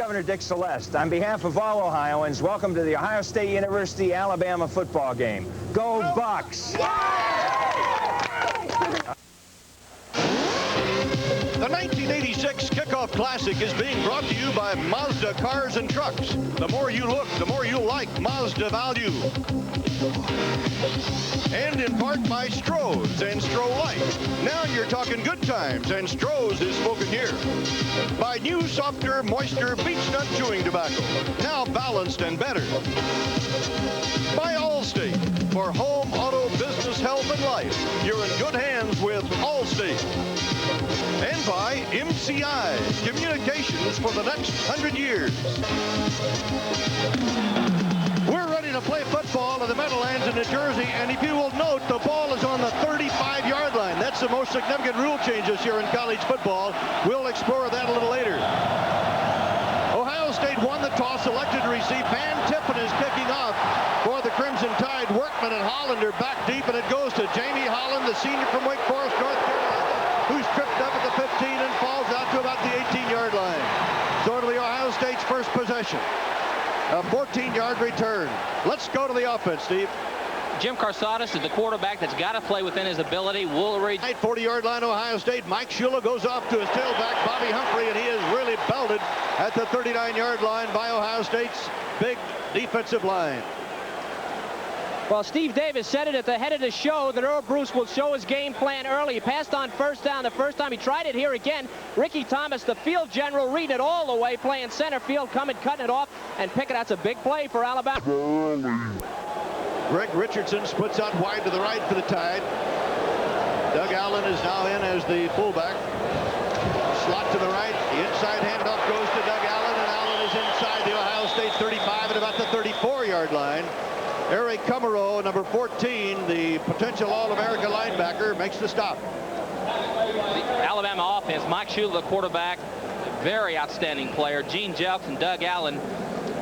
Governor Dick Celeste. On behalf of all Ohioans, welcome to the Ohio State University-Alabama football game. Go Bucks! The 1986 Kickoff Classic is being brought to you by Mazda Cars and Trucks. The more you look, the more you'll like Mazda value. And in part by Stroh's and Stroh Light. Now you're talking good times, and Stroh's is spoken here. By new, softer, moisture beech nut chewing tobacco. Now balanced and better. By Allstate. For home, auto, business, health, and life. You're in good hands with Allstate. And by MCI, communications for the next 100 years. We're ready to play football in the Meadowlands in New Jersey, and if you will note, the ball is on the 35-yard line. That's the most significant rule change this year in college football. We'll explore that a little later. Ohio State won the toss, elected to receive. Van Tippen is kicking off for the Crimson Tide. Workman and Holland are back deep, and it goes to Jamie Holland, the senior from Wake Forest, North Carolina, who's tripped up at the 15 and falls out to about the 18-yard line. So to the Ohio State's first possession. A 14-yard return. Let's go to the offense, Steve. Jim Carsadas is the quarterback that's got to play within his ability. Woolridge. 40-yard line, Ohio State. Mike Shula goes off to his tailback, Bobby Humphrey, and he is really belted at the 39-yard line by Ohio State's big defensive line. Well, Steve Davis said it at the head of the show that Earl Bruce will show his game plan early. He passed on first down the first time. He tried it here again. Ricky Thomas, the field general, reading it all the way, playing center field, coming, cutting it off, and picking. That's a big play for Alabama. Greg Richardson splits out wide to the right for the Tide. Doug Allen is now in as the fullback. Slot to the right. The inside handoff goes to Doug Allen, and Allen is inside the Ohio State 35 at about the 34-yard line. Eric Kummerow, number 14, the potential All-America linebacker, makes the stop. The Alabama offense, Mike Shula, the quarterback, very outstanding player. Gene Jelks and Doug Allen.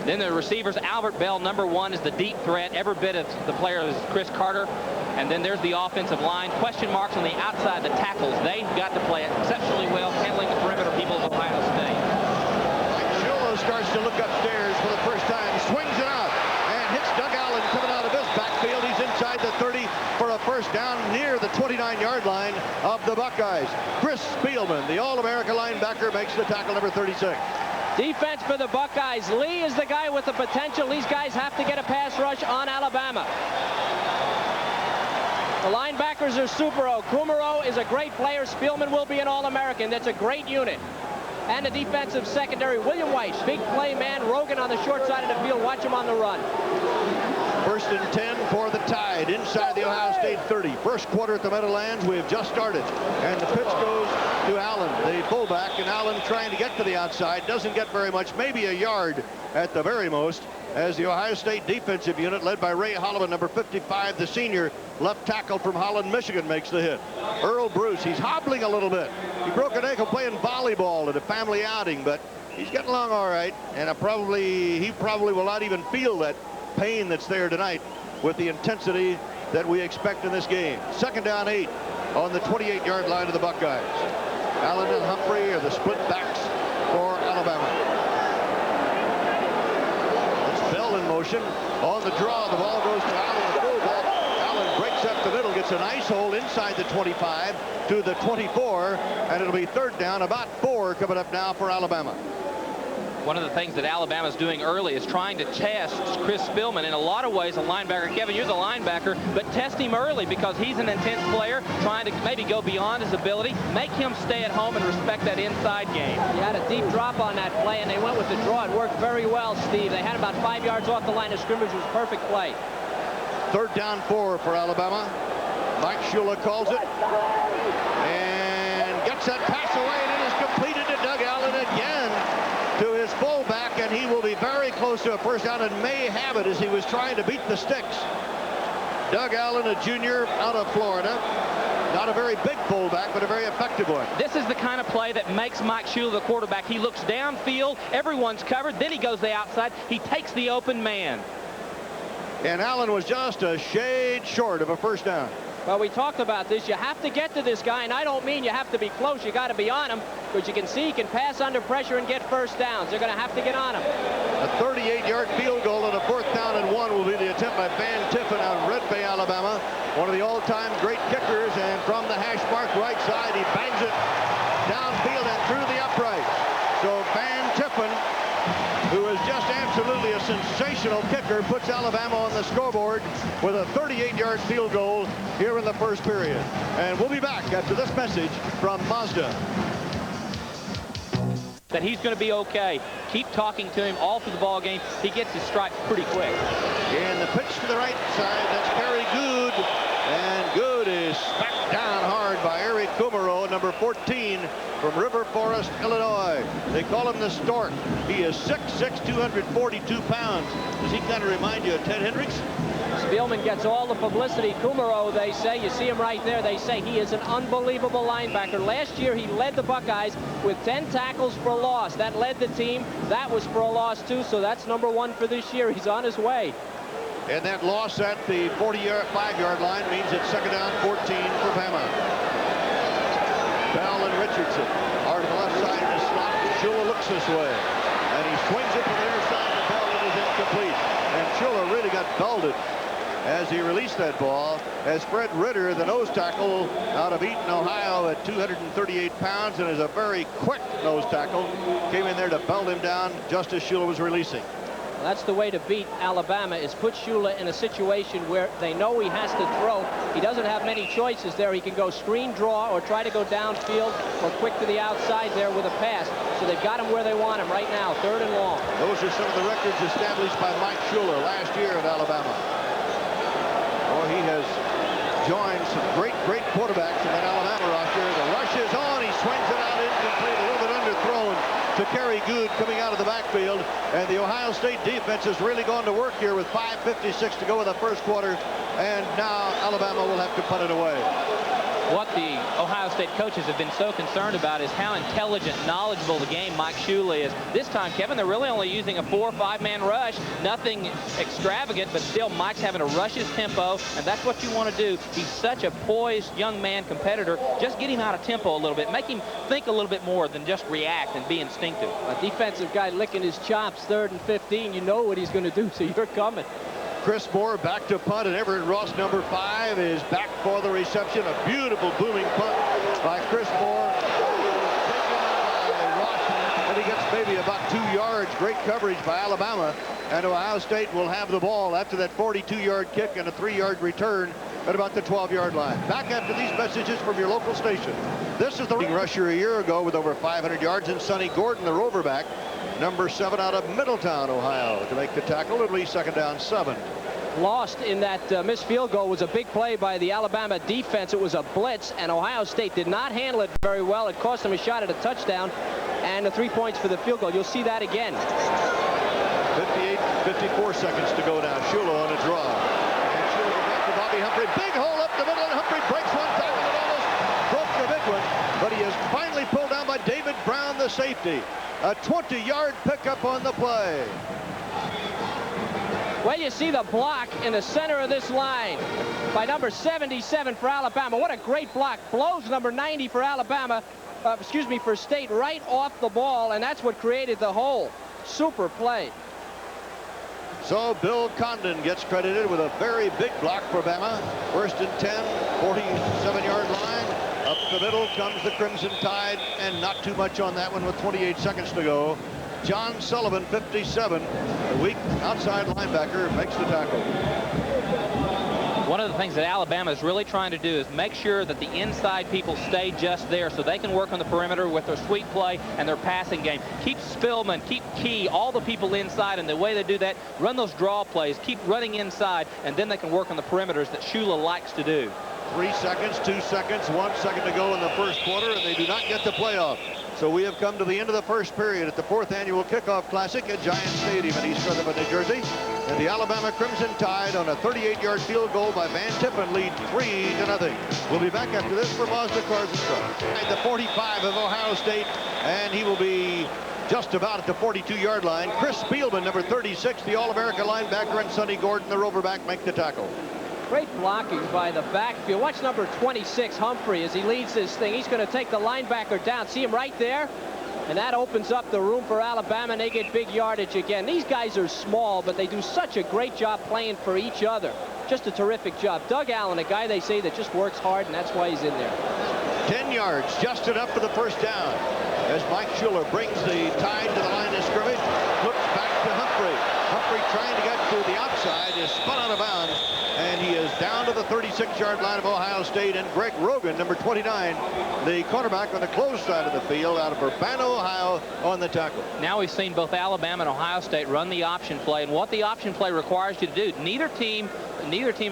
Then the receivers, Albert Bell, number 1, is the deep threat. Every bit of the player is Chris Carter. And then there's the offensive line. Question marks on the outside, the tackles. They've got to play exceptionally well, handling the perimeter people of Ohio State. Mike Shula starts to look upstairs for the first time. Swings it out. Hits Doug Allen coming out of his backfield. He's inside the 30 for a first down near the 29-yard line of the Buckeyes. Chris Spielman, the All-America linebacker, makes the tackle, number 36. Defense for the Buckeyes. Lee is the guy with the potential. These guys have to get a pass rush on Alabama. The linebackers are Supero. Kummerow is a great player. Spielman will be an All-American. That's a great unit. And the defensive secondary, William White, big play man. Rogan on the short side of the field. Watch him on the run. First and 10 for the Tide inside the Ohio State 30. First quarter at the Meadowlands. We have just started. And the pitch goes to Allen, the fullback. And Allen trying to get to the outside. Doesn't get very much, maybe a yard at the very most, as the Ohio State defensive unit, led by Ray Holloman, number 55, the senior left tackle from Holland, Michigan, makes the hit. Earl Bruce, he's hobbling a little bit. He broke an ankle playing volleyball at a family outing, but he's getting along all right, and he probably will not even feel that pain that's there tonight with the intensity that we expect in this game. Second down 8 on the 28-yard line of the Buckeyes. Allen and Humphrey are the split backs for Alabama. Bell in motion. On the draw, the ball goes to Allen, the fullback. Allen breaks up the middle, gets a nice hole inside the 25 to the 24, and it'll be third down, about 4 coming up now for Alabama. One of the things that Alabama's doing early is trying to test Chris Spielman. In a lot of ways, a linebacker. Kevin, you're the linebacker, but test him early because he's an intense player, trying to maybe go beyond his ability, make him stay at home and respect that inside game. He had a deep drop on that play, and they went with the draw. It worked very well, Steve. They had about 5 yards off the line of scrimmage. It was a perfect play. Third down 4 for Alabama. Mike Shula calls it and gets that pass away, and it is completed to Doug Allen again, to his fullback, and he will be very close to a first down and may have it as he was trying to beat the sticks. Doug Allen, a junior out of Florida. Not a very big fullback, but a very effective one. This is the kind of play that makes Mike Shula the quarterback. He looks downfield, everyone's covered, then he goes the outside, he takes the open man. And Allen was just a shade short of a first down. Well, we talked about this. You have to get to this guy, and I don't mean you have to be close. You got to be on him. because you can see he can pass under pressure and get first downs. They're going to have to get on him. A 38-yard field goal and a 4th down and 1 will be the attempt by Van Tiffin out of Red Bay, Alabama. One of the all-time great kickers, and from the hash mark right side, he bangs it downfield and through the upright. So Van Tiffin, who is just absolutely a sensational kicker, puts Alabama on the scoreboard with a 38-yard field goal here in the first period. And we'll be back after this message from Mazda. That he's going to be okay. Keep talking to him all through the ball game. He gets his stripes pretty quick. And the pitch to the right side, that's Kerry Good. And Good is smacked down hard by Eric Kumaro, number 14 from River Forest, Illinois. They call him the Stork. He is 6'6", 242 pounds. Does he kind of remind you of Ted Hendricks? Spielman gets all the publicity. Kumaro, they say, you see him right there, they say he is an unbelievable linebacker. Last year he led the Buckeyes with 10 tackles for loss. That led the team. That was for a loss too, so that's number 1 for this year. He's on his way. And that loss at the 45-yard line means it's 2nd down 14 for Bama. Bell and Richardson are to the left side in the slot. Shula looks this way, and he swings it to the near side of Bell. It is incomplete. And Shula really got belted as he released that ball, as Fred Ritter, the nose tackle out of Eaton, Ohio, at 238 pounds and is a very quick nose tackle, came in there to belt him down just as Shula was releasing. Well, that's the way to beat Alabama, is put Shula in a situation where they know he has to throw. He doesn't have many choices there. He can go screen draw or try to go downfield or quick to the outside there with a pass. So they've got him where they want him right now, 3rd and long. Those are some of the records established by Mike Shula last year at Alabama. Oh, he has joined some great quarterbacks in that Alabama roster. The rush is on. He swings it out incomplete, a little bit underthrown to Kerry Good coming out of the backfield. And the Ohio State defense has really gone to work here with 5:56 to go in the first quarter. And now Alabama will have to punt it away. What the Ohio State coaches have been so concerned about is how intelligent, knowledgeable the game Mike Shula is. This time, Kevin, they're really only using a 4 or 5-man rush. Nothing extravagant, but still Mike's having to rush his tempo, and that's what you want to do. He's such a poised young man competitor. Just get him out of tempo a little bit. Make him think a little bit more than just react and be instinctive. A defensive guy licking his chops, 3rd and 15. You know what he's going to do, so you're coming. Chris Moore back to punt, and Everett Ross, number 5, is back for the reception. A beautiful booming punt by Chris Moore. Taken by Ross, and he gets maybe about 2 yards. Great coverage by Alabama, and Ohio State will have the ball after that 42-yard kick and a 3-yard return at about the 12-yard line. Back after these messages from your local station. This is the rusher a year ago with over 500 yards, and Sonny Gordon, the roverback, number 7 out of Middletown, Ohio, to make the tackle. It'll be 2nd down 7. Lost in that missed field goal was a big play by the Alabama defense. It was a blitz, and Ohio State did not handle it very well. It cost them a shot at a touchdown and the 3 points for the field goal. You'll see that again. 54 seconds to go now. Shula on a draw. And Shula goes back to Bobby Humphrey. Big hole up the middle, and Humphrey breaks one tackle and almost broke the big one. But he is finally pulled down by David Brown, the safety. A 20-yard pickup on the play. Well, you see the block in the center of this line by number 77 for Alabama. What a great block. Blows number 90 for Alabama, for State right off the ball, and that's what created the hole. Super play. So Bill Condon gets credited with a very big block for Bama. 1st and 10, 47-yard line. Up the middle comes the Crimson Tide, and not too much on that one with 28 seconds to go. John Sullivan, 57, the weak outside linebacker, makes the tackle. One of the things that Alabama is really trying to do is make sure that the inside people stay just there so they can work on the perimeter with their sweep play and their passing game. Keep Spillman, keep Key, all the people inside, and the way they do that, run those draw plays, keep running inside, and then they can work on the perimeters that Shula likes to do. 3 seconds, 2 seconds, 1 second to go in the first quarter, and they do not get the playoff. So we have come to the end of the first period at the 4th annual Kickoff Classic at Giant Stadium in East Rutherford, New Jersey. And the Alabama Crimson Tide on a 38-yard field goal by Van Tiffin lead 3-0. We'll be back after this for Mazda Cars and Trucks. At the 45 of Ohio State, and he will be just about at the 42-yard line. Chris Spielman, number 36, the All-America linebacker, and Sonny Gordon, the roverback, make the tackle. Great blocking by the backfield. Watch number 26, Humphrey, as he leads this thing. He's going to take the linebacker down. See him right there? And that opens up the room for Alabama, and they get big yardage again. These guys are small, but they do such a great job playing for each other. Just a terrific job. Doug Allen, a guy they say that just works hard, and that's why he's in there. 10 yards, just enough for the first down. As Mike Schuler brings the Tide to the line of scrimmage, looks back to Humphrey. Humphrey trying to get to the outside, is spun out of bounds, and he is down to the 36-yard line of Ohio State. And Greg Rogan, number 29, the cornerback on the close side of the field out of Urbana, Ohio, on the tackle. Now we've seen both Alabama and Ohio State run the option play, and what the option play requires you to do. Neither team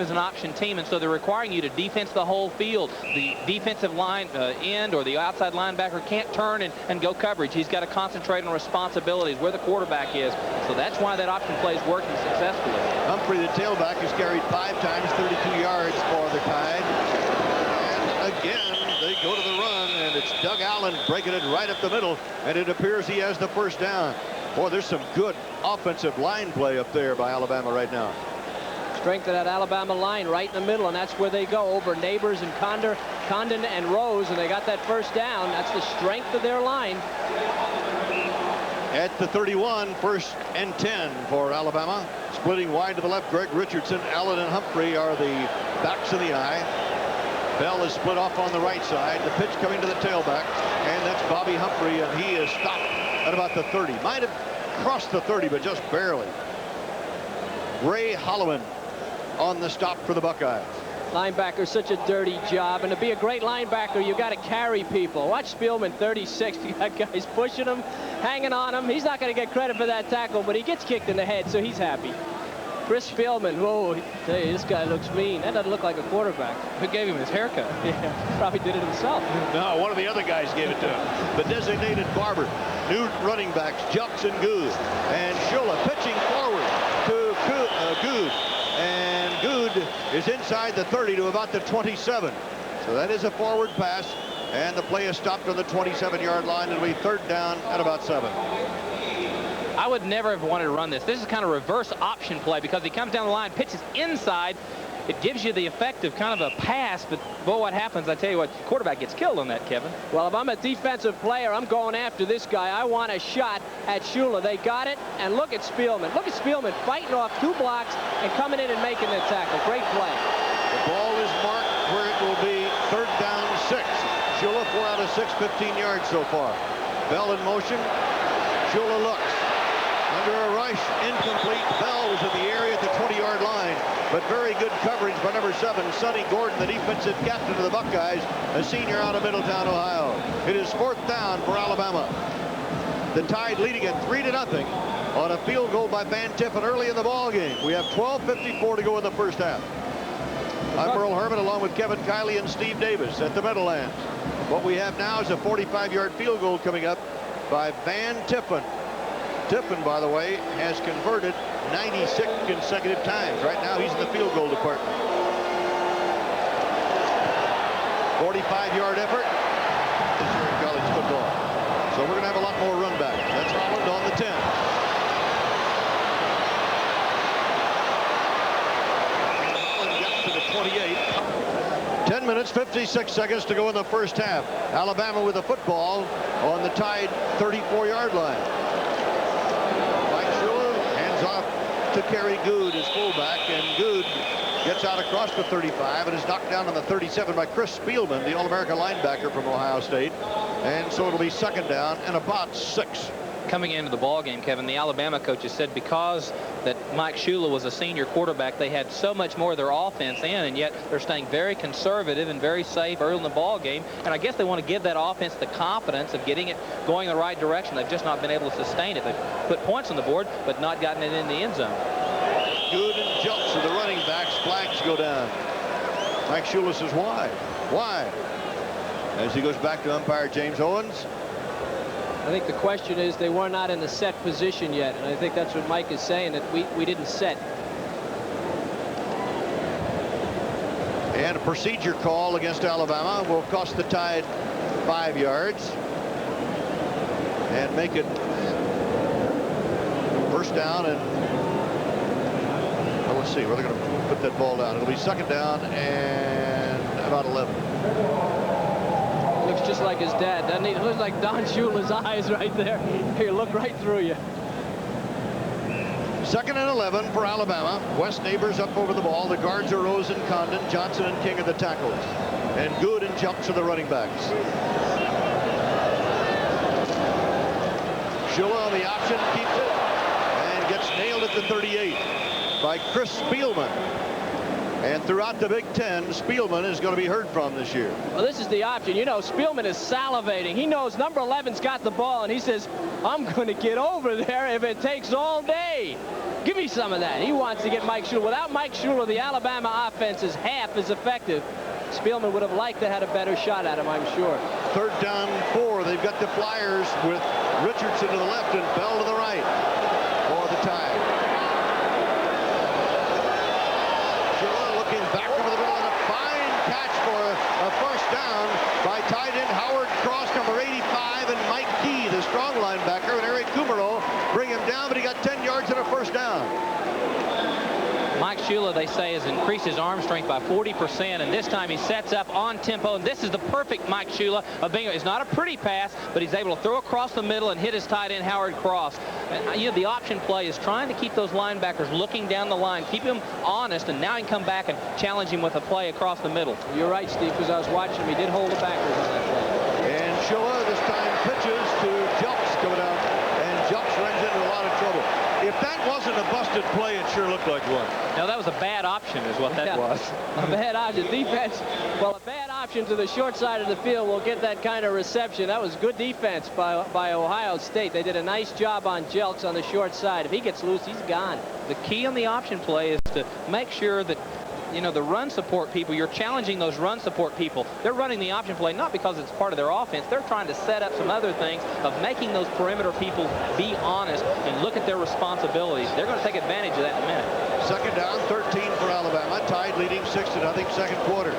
is an option team, and so they're requiring you to defense the whole field. The defensive line end or the outside linebacker can't turn and go coverage. He's got to concentrate on responsibilities where the quarterback is. So that's why that option play is working successfully. Humphrey, the tailback, has carried 5 times, 32 yards for the Tide. And again, they go to the run, and it's Doug Allen breaking it right up the middle, and it appears he has the first down. Boy, there's some good offensive line play up there by Alabama right now. Strength of that Alabama line right in the middle, and that's where they go, over Neighbors and Condon and Rose, and they got that first down. That's the strength of their line. At the 31, 1st and 10 for Alabama. Splitting wide to the left, Greg Richardson, Allen, and Humphrey are the backs of the eye. Bell is split off on the right side. The pitch coming to the tailback, and that's Bobby Humphrey, and he is stopped at about the 30. Might have crossed the 30, but just barely. Ray Holloman on the stop for the Buckeyes. Linebacker, such a dirty job, and to be a great linebacker, you got to carry people. Watch Spielman, 36. You got guys pushing him, hanging on him. He's not going to get credit for that tackle, but he gets kicked in the head, so he's happy. Chris Spielman, whoa, I tell you, this guy looks mean. That doesn't look like a quarterback. Who gave him his haircut? Yeah, probably did it himself. No, one of the other guys gave it to him. The designated barber. New running backs, Jelks and Good. And Shula pitching forward to Good. And Good is inside the 30 to about the 27. So that is a forward pass. And the play is stopped on the 27-yard line. It'll be 3rd down at about 7. I would never have wanted to run this. This is kind of reverse option play because he comes down the line, pitches inside. It gives you the effect of kind of a pass, but boy, what happens, I tell you what, quarterback gets killed on that, Kevin. Well, if I'm a defensive player, I'm going after this guy. I want a shot at Shula. They got it, and look at Spielman. Look at Spielman fighting off 2 blocks and coming in and making the tackle. Great play. The ball is marked where it will be 3rd down 6. Shula 4 out of 6, 15 yards so far. Bell in motion. Shula looks. Under a rush, incomplete. Bell was in the area at the 20-yard line, but very good coverage by number 7, Sonny Gordon, the defensive captain of the Buckeyes, a senior out of Middletown, Ohio. It is 4th down for Alabama. The Tide leading at 3-0 on a field goal by Van Tiffen early in the ball game. We have 12:54 to go in the first half. I'm Earl Herman along with Kevin Kiley and Steve Davis at the Meadowlands. What we have now is a 45-yard field goal coming up by Van Tiffen. Tiffen, by the way, has converted 96 consecutive times. Right now, he's in the field goal department. 45-yard effort this year in college football. So we're going to have a lot more run back. That's Holland on the 10. Holland gets to the 28. 10 minutes, 56 seconds to go in the first half. Alabama with the football on the Tide 34-yard line. Off to Kerry Good as fullback, and Good gets out across the 35 and is knocked down on the 37 by Chris Spielman, the All-America linebacker from Ohio State. And so it'll be 2nd down and about 6. Coming into the ball game, Kevin, the Alabama coaches said because that Mike Shula was a senior quarterback, they had so much more of their offense in, and yet they're staying very conservative and very safe early in the ball game. And I guess they want to give that offense the confidence of getting it going in the right direction. They've just not been able to sustain it. They've put points on the board, but not gotten it in the end zone. Good and jumps to the running backs. Flags go down. Mike Shula says, why? Why? As he goes back to umpire James Owens. I think the question is they were not in the set position yet, and I think that's what Mike is saying, that we didn't set. And a procedure call against Alabama will cost the Tide 5 yards and make it 1st down and Let's see where they're going to put that ball down. It'll be second down and about 11. Looks just like his dad, doesn't he? It looks like Don Shula's eyes right there. He look right through you. Second and 11 for Alabama. West Neighbors up over the ball. The guards are Rosen, Condon, Johnson, and King are the tackles. And Good and Jelks are the running backs. Shula on the option, keeps it, and gets nailed at the 38 by Chris Spielman. And throughout the Big Ten, Spielman is going to be heard from this year. Well, this is the option. You know, Spielman is salivating. He knows number 11's got the ball, and he says, I'm going to get over there if it takes all day. Give me some of that. He wants to get Mike Shula. Without Mike Shula, the Alabama offense is half as effective. Spielman would have liked to have had a better shot at him, I'm sure. Third down 4. They've got the Flyers with Richardson to the left and Bell to the right for the Tide. Shula looking back over the middle, and a fine catch for a first down by tight end Howard Cross, number 85, and Mike Key, the strong linebacker, and Eric Kumaro bring him down, but he got 10 yards and a first down. Mike Shula, they say, has increased his arm strength by 40%, and this time he sets up on tempo, and this is the perfect Mike Shula of being. It's not a pretty pass, but he's able to throw across the middle and hit his tight end Howard Cross. And, you know, the option play is trying to keep those linebackers looking down the line, keep him honest, and now he can come back and challenge him with a play across the middle. You're right, Steve, because I was watching him. He did hold the backers on that play. And Shula this time pitches to Jelks coming out, and Jelks runs into a lot of trouble. If that wasn't a busted play, it sure looked like one. No, that was a bad option is what that was. A bad option. Defense, well, a bad option to the short side of the field will get that kind of reception. That was good defense by Ohio State. They did a nice job on Jelks on the short side. If he gets loose, he's gone. The key on the option play is to make sure that, you know, the run support people, you're challenging those run support people. They're running the option play not because it's part of their offense. They're trying to set up some other things of making those perimeter people be honest and look at their responsibilities. They're going to take advantage of that in a minute. Second down, 13 for Alabama. Tide leading 6-0, second quarter.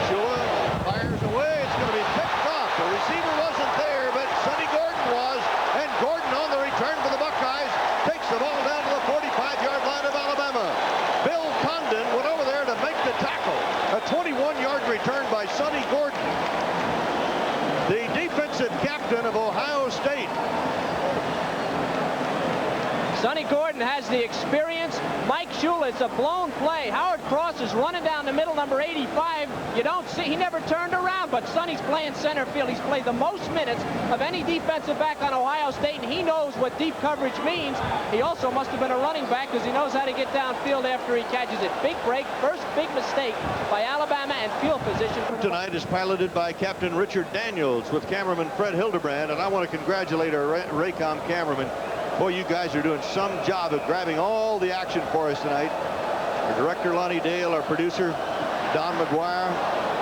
Shula fires away. It's going to be picked off. The receiver wasn't there, but Sonny Gordon was. And Gordon on the return for the Buckeyes takes the ball down to the 45-yard line of Alabama. Bill Condon went over there to make the tackle. A 21-yard return by Sonny Gordon, the defensive captain of Ohio State. Sonny Gordon has the experience. Mike Shula, it's a blown play. Howard Cross is running down the middle, number 85. You don't see, he never turned around, but Sonny's playing center field. He's played the most minutes of any defensive back on Ohio State, and he knows what deep coverage means. He also must have been a running back because he knows how to get downfield after he catches it. Big break, first big mistake by Alabama, and field position. Tonight is piloted by Captain Richard Daniels with cameraman Fred Hildebrand, and I want to congratulate our Raycom cameraman. Boy, you guys are doing some job of grabbing all the action for us tonight. Our director, Lonnie Dale, our producer, Don McGuire.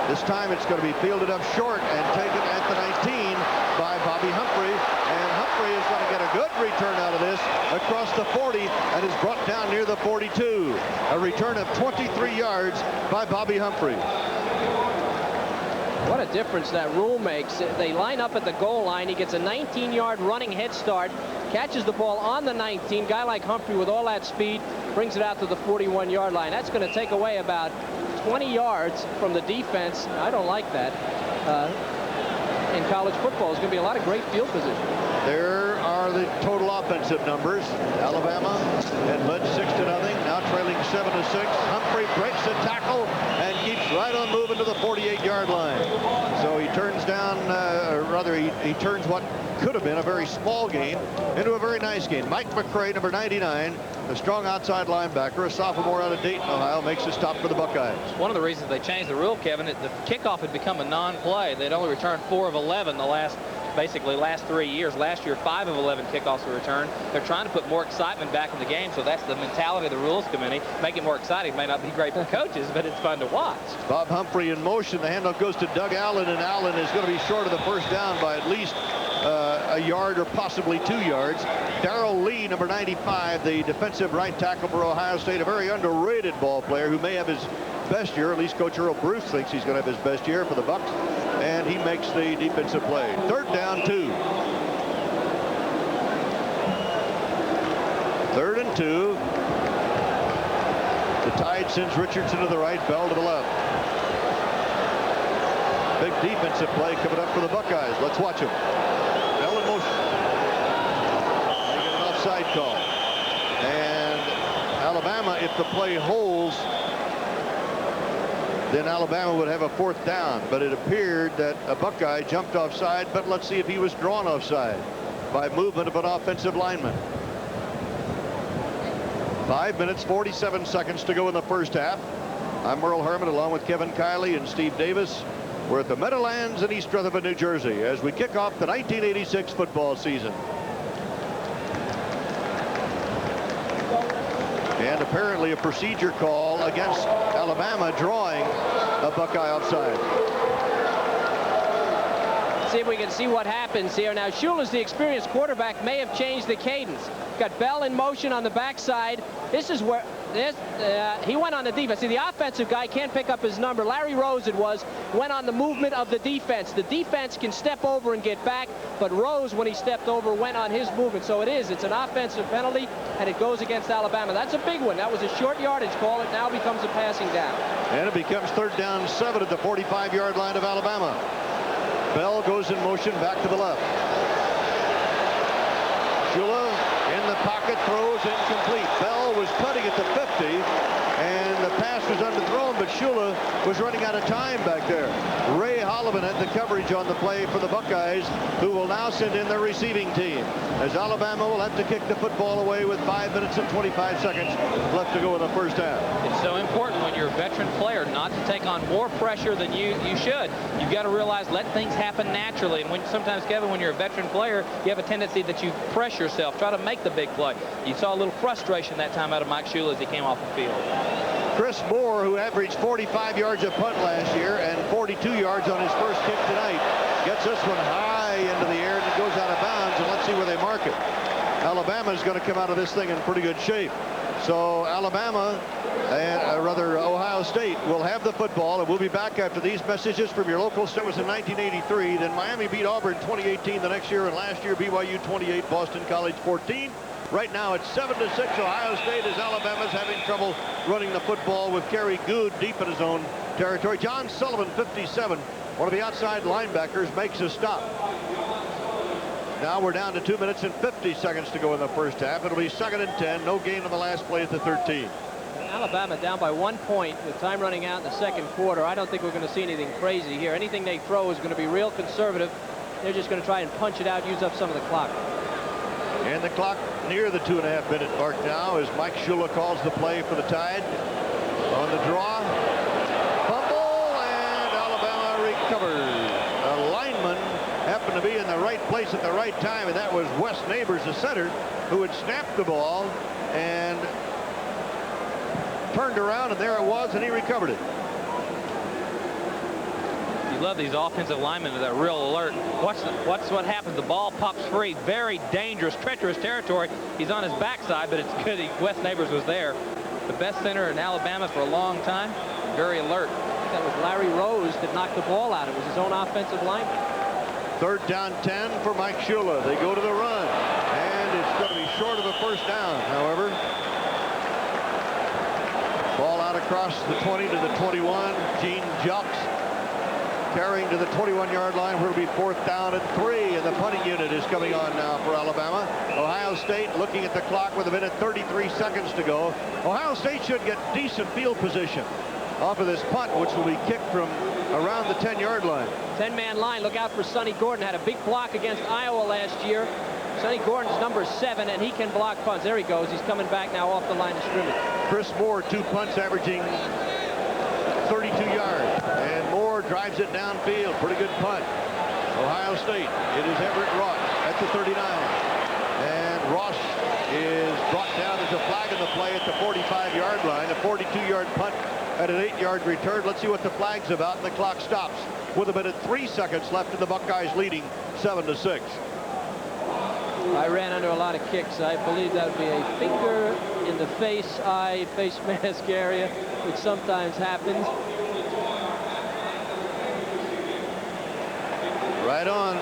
This time it's going to be fielded up short and taken at the 19 by Bobby Humphrey. And Humphrey is going to get a good return out of this across the 40 and is brought down near the 42. A return of 23 yards by Bobby Humphrey. What a difference that rule makes. They line up at the goal line. He gets a 19-yard running head start, catches the ball on the 19. Guy like Humphrey with all that speed brings it out to the 41-yard line. That's going to take away about 20 yards from the defense. I don't like that. In college football, there's going to be a lot of great field position. There are the total offensive numbers. Alabama had led 6-0, now trailing 7-6. Humphrey breaks the tackle and keeps right on moving to the 48-yard line. So he turns down, or rather he turns what could have been a very small game into a very nice game. Mike McCray, number 99, a strong outside linebacker, a sophomore out of Dayton, Ohio, makes a stop for the Buckeyes. One of the reasons they changed the rule, Kevin, the kickoff had become a non-play. They'd only returned 4 of 11 the last 3 years. Last year, 5 of 11 kickoffs were returned. They're trying to put more excitement back in the game, so that's the mentality of the rules committee. Make it more exciting. It may not be great for coaches, but it's fun to watch. Bob Humphrey in motion. The handoff goes to Doug Allen, and Allen is going to be short of the first down by at least a yard or possibly 2 yards. Darrell Lee, number 95, the defensive right tackle for Ohio State, a very underrated ball player who may have his best year. At least Coach Earl Bruce thinks he's going to have his best year for the Bucs, and he makes the defensive play. Third down 2. 3rd and 2. The Tide sends Richardson to the right, Bell to the left. Big defensive play coming up for the Buckeyes. Let's watch him. Bell in motion. They get an offside call. And Alabama, if the play holds, then Alabama would have a 4th down. But it appeared that a Buckeye jumped offside, but let's see if he was drawn offside by movement of an offensive lineman. 5 minutes, 47 seconds to go in the first half. I'm Merle Herman along with Kevin Kiley and Steve Davis. We're at the Meadowlands in East Rutherford, New Jersey, as we kick off the 1986 football season. And apparently a procedure call against Alabama drawing a Buckeye offside. See if we can see what happens here. Now, Shula's the experienced quarterback, may have changed the cadence. Got Bell in motion on the backside. This is where he went on the defense. See, the offensive guy can't pick up his number. Larry Rose, it was, went on the movement of the defense. The defense can step over and get back, but Rose, when he stepped over, went on his movement. So it's an offensive penalty, and it goes against Alabama. That's a big one. That was a short yardage call. It now becomes a passing down. And it becomes 3rd down 7 at the 45-yard line of Alabama. Bell goes in motion back to the left. Shula in the pocket, throws incomplete. Bell was cutting at the 50, and the pass was underthrown, but Shula was running out of time back there. Ray Holloman had the coverage on the play for the Buckeyes, who will now send in their receiving team, as Alabama will have to kick the football away with 5 minutes and 25 seconds left to go in the first half. It's so important when you're a veteran player not to take on more pressure than you should. You've got to realize, let things happen naturally. And sometimes, Kevin, when you're a veteran player, you have a tendency that you pressure yourself, try to make the big play. You saw a little frustration that time out of Mike Shula as he came off the field. Chris Moore, who averaged 45 yards a punt last year and 42 yards on his first kick tonight, gets this one high into the air and it goes out of bounds, and let's see where they mark it. Alabama's going to come out of this thing in pretty good shape. So Alabama, rather Ohio State, will have the football, and we'll be back after these messages from your local. It was in 1983. Then Miami beat Auburn 2018 the next year, and last year BYU 28, Boston College 14. Right now it's 7-6 Ohio State, as Alabama's having trouble running the football with Kerry Good deep in his own territory. John Sullivan, 57, one of the outside linebackers, makes a stop. Now we're down to 2 minutes and 50 seconds to go in the first half. It'll be 2nd and 10. No gain on the last play at the 13. Alabama down by 1 point with time running out in the second quarter. I don't think we're going to see anything crazy here. Anything they throw is going to be real conservative. They're just going to try and punch it out, use up some of the clock. And the clock near the 2.5 minute mark now, as Mike Shula calls the play for the Tide. On the draw. Fumble, and Alabama recovers. A lineman happened to be in the right place at the right time, and that was Wes Neighbors, the center, who had snapped the ball and turned around, and there it was, and he recovered it. You love these offensive linemen that are real alert. Watch what happens. The ball pops free. Very dangerous, treacherous territory. He's on his backside, but it's good. Wes Neighbors was there. The best center in Alabama for a long time. Very alert. That was Larry Rose that knocked the ball out. It was his own offensive lineman. 3rd down 10 for Mike Shula. They go to the run, and it's going to be short of a first down, however. Ball out across the 20 to the 21. Gene Jelks carrying to the 21-yard line, where it'll be 4th down and 3, and the punting unit is coming on now for Alabama. Ohio State looking at the clock with 1:33 seconds to go. Ohio State should get decent field position off of this punt, which will be kicked from around the 10-yard line. 10-man line. Look out for Sonny Gordon. Had a big block against Iowa last year. Sonny Gordon's number 7, and he can block punts. There he goes. He's coming back now off the line of scrimmage. Chris Moore, 2 punts, averaging 32 yards, and Moore drives it downfield. Pretty good punt. Ohio State, it is Everett Ross at the 39, and Ross is brought down as a flag in the play at the 45-yard line. A 42-yard punt at an 8-yard return. Let's see what the flag's about, and the clock stops with 1:03 seconds left, and the Buckeyes leading 7-6. I ran under a lot of kicks. I believe that would be a finger in the face, eye, face mask area, which sometimes happens. Right on,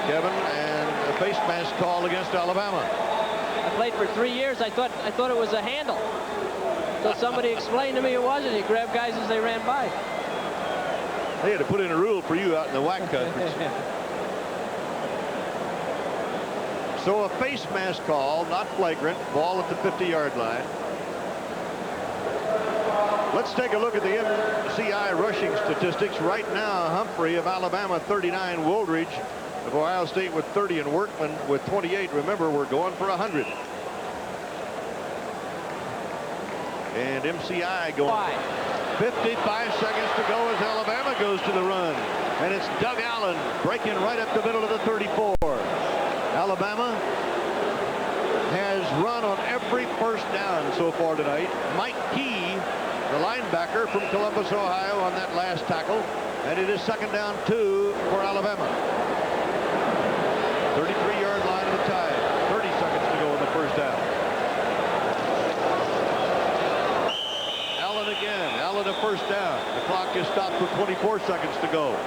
Kevin, and a face mask call against Alabama. I played for 3 years. I thought it was a handle. until somebody explained to me it wasn't. He grabbed guys as they ran by. They had to put in a rule for you out in the WAC conference. So a face mask call, not flagrant, ball at the 50-yard line. Let's take a look at the MCI rushing statistics. Right now, Humphrey of Alabama 39, Woolridge of Ohio State with 30, and Workman with 28. Remember, we're going for 100. And MCI going 55 seconds to go as Alabama goes to the run. And it's Doug Allen breaking right up the middle of the 34. Alabama has run on every first down so far tonight. Mike Key, the linebacker from Columbus, Ohio, on that last tackle. And it is 2nd down 2 for Alabama. 33-yard line of the Tide. 30 seconds to go in the first down. Allen again. Allen a first down. The clock is stopped with 24 seconds to go.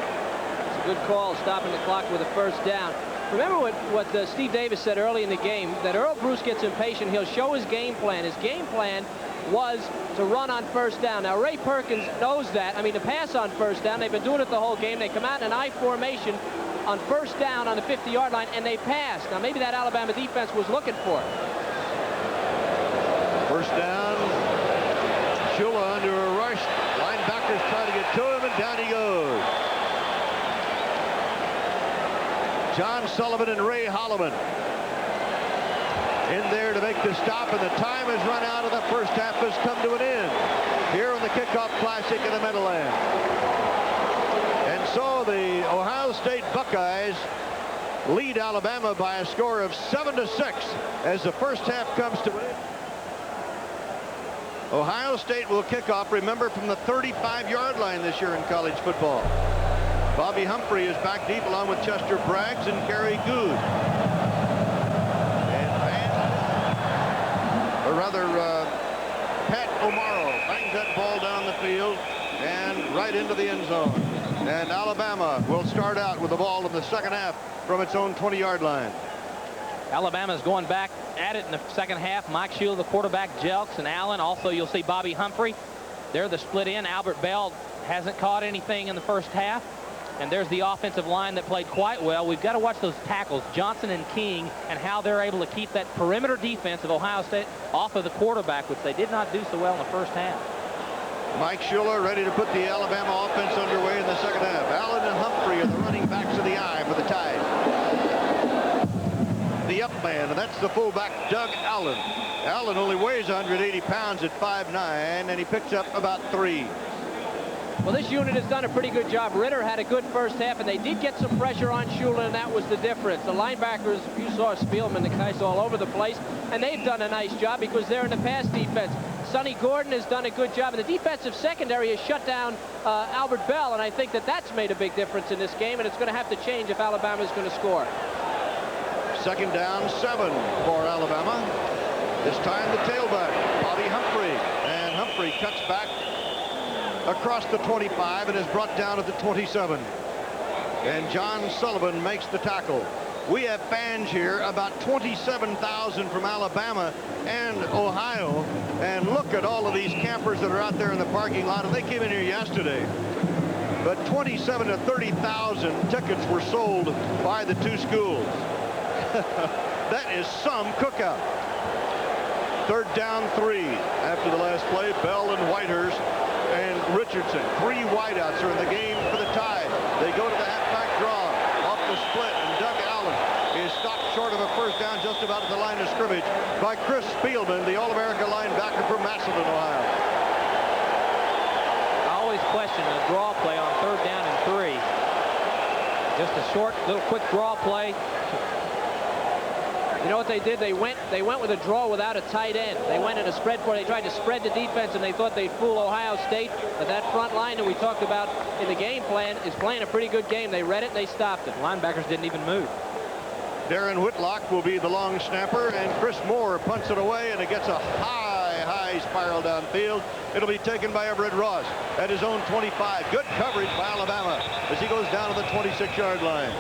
It's a good call, stopping the clock with a first down. Remember what Steve Davis said early in the game, that Earl Bruce gets impatient. He'll show his game plan. His game plan was to run on first down. Now, Ray Perkins knows that. I mean, to pass on first down, they've been doing it the whole game. They come out in an I formation on first down on the 50-yard line, and they pass. Now, maybe that Alabama defense was looking for it. First down. Shula under a rush. Linebackers try to get to him, and down he goes. John Sullivan and Ray Holloman in there to make the stop, and the time has run out, and the first half has come to an end here in the Kickoff Classic in the Meadowlands. And so the Ohio State Buckeyes lead Alabama by a score of 7-6 as the first half comes to an end. Ohio State will kick off, remember, from the 35-yard line this year in college football. Bobby Humphrey is back deep along with Chester Braggs and Gary Good. Pat O'Mara bangs that ball down the field and right into the end zone. And Alabama will start out with the ball in the second half from its own 20-yard line. Alabama's going back at it in the second half. Mike Shula, the quarterback, Jelks and Allen. Also, you'll see Bobby Humphrey. They're the split in. Albert Bell hasn't caught anything in the first half. And there's the offensive line that played quite well. We've got to watch those tackles, Johnson and King, and how they're able to keep that perimeter defense of Ohio State off of the quarterback, which they did not do so well in the first half. Mike Shula ready to put the Alabama offense underway in the second half. Allen and Humphrey are the running backs of the eye for the Tide. The up man, and that's the fullback, Doug Allen. Allen only weighs 180 pounds at 5'9", and he picks up about 3. Well, this unit has done a pretty good job. Ritter had a good first half, and they did get some pressure on Shula, and that was the difference. The linebackers, you saw Spielman, the guys all over the place, and they've done a nice job because they're in the pass defense. Sonny Gordon has done a good job, and the defensive secondary has shut down Albert Bell, and I think that that's made a big difference in this game, and it's going to have to change if Alabama is going to score. Second down, 7 for Alabama. This time the tailback, Bobby Humphrey, and Humphrey cuts back across the 25 and is brought down at the 27. And John Sullivan makes the tackle. We have fans here, about 27,000 from Alabama and Ohio. And look at all of these campers that are out there in the parking lot. And they came in here yesterday. But 27 to 30,000 tickets were sold by the two schools. That is some cookout. Third down 3 after the last play. Bell and Whitehurst and Richardson. 3 wideouts are in the game for the Tide. They go to the halfback draw off the split, and Doug Allen is stopped short of a first down just about at the line of scrimmage by Chris Spielman, the All-America linebacker from Massillon, Ohio. I always question a draw play on 3rd down and 3. Just a short, little quick draw play. You know what they did? They went with a draw without a tight end. They went in a spread for it. They tried to spread the defense, and they thought they'd fool Ohio State. But that front line that we talked about in the game plan is playing a pretty good game. They read it, and they stopped it. Linebackers didn't even move. Darren Whitlock will be the long snapper, and Chris Moore punts it away, and it gets a high spiral downfield. It'll be taken by Everett Ross at his own 25. Good coverage by Alabama as he goes down to the 26-yard line.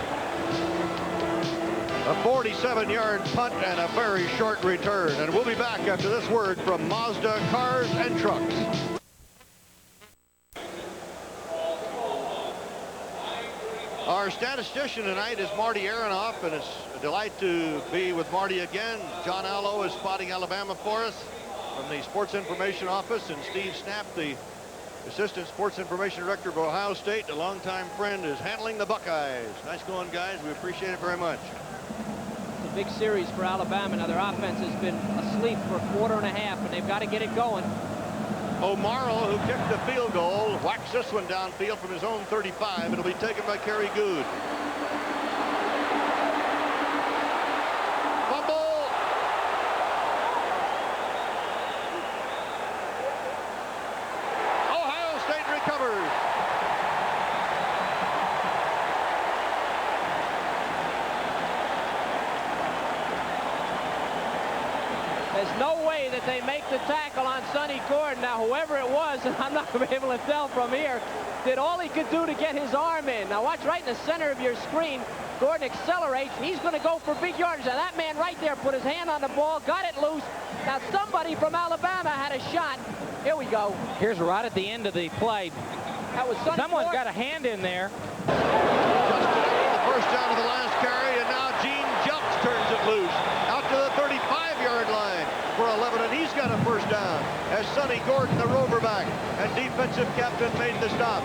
A 47-yard punt and a very short return. And we'll be back after this word from Mazda Cars and Trucks. Our statistician tonight is Marty Aronoff, and it's a delight to be with Marty again. John Allo is spotting Alabama for us from the Sports Information Office, and Steve Snap, the Assistant Sports Information Director of Ohio State, a longtime friend, is handling the Buckeyes. Nice going, guys. We appreciate it very much. It's a big series for Alabama. Now, their offense has been asleep for a quarter and a half, and they've got to get it going. O'Marl, who kicked the field goal, whacks this one downfield from his own 35. It'll be taken by Kerry Good. Fumble! Ohio State recovers. There's no way that they make the tackle on Sonny Gordon. Now, whoever it was, and I'm not going to be able to tell from here, did all he could do to get his arm in. Now, watch right in the center of your screen. Gordon accelerates. He's going to go for big yardage. Now, that man right there put his hand on the ball, got it loose. Now, somebody from Alabama had a shot. Here we go. Here's right at the end of the play. That was Sonny Someone's Gordon. got a hand in there. Just the first down of the last carry, and now Gene Jelks turns it loose out to the 35-yard line for 11, and he's got a first down as Sonny Gordon, the roverback and defensive captain, made the stop.